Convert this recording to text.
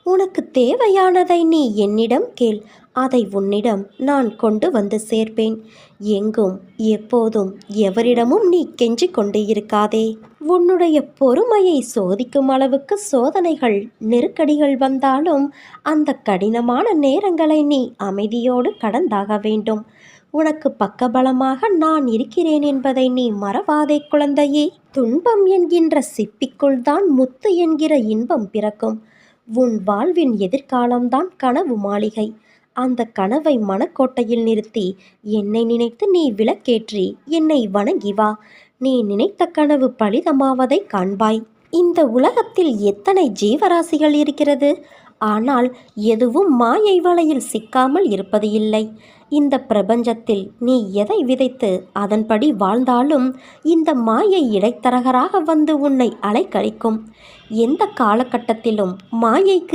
உனக்கு தேவையானதை நீ என்னிடம் கேள், அதை உன்னிடம் நான் கொண்டு வந்து சேர்ப்பேன். எங்கும் எப்போதும் எவரிடமும் நீ கெஞ்சிக் கொண்டு இருக்காதே. உன்னுடைய பொறுமையை சோதிக்கும் அளவுக்கு சோதனைகள், நெருக்கடிகள் வந்தாலும் அந்த கடினமான நேரங்களை நீ அமைதியோடு கடந்தாக வேண்டும். உனக்கு பக்கபலமாக நான் இருக்கிறேன் என்பதை நீ மறவாதே குழந்தையே. துன்பம் என்கின்ற சிப்பிக்குள் தான் முத்து என்கிற இன்பம் பிறக்கும். உன் வாழ்வின் எதிர்காலம்தான் கனவு மாளிகை. அந்த கனவை மனக்கோட்டையில் நிறுத்தி என்னை நினைத்து நீ விளக்கேற்றி என்னை வணங்கி வா. நீ நினைத்த கனவு பலிதமாவதை காண்பாய். இந்த உலகத்தில் எத்தனை ஜீவராசிகள் இருக்கிறது, ஆனால் எதுவும் மாயை வலையில் சிக்காமல் இருப்பது இல்லை. இந்த பிரபஞ்சத்தில் நீ எதை விதைத்து அதன்படி வாழ்ந்தாலும் இந்த மாயை இடைத்தரகராக வந்து உன்னை அலைக்கழிக்கும். எந்த காலகட்டத்திலும் மாயைக்கு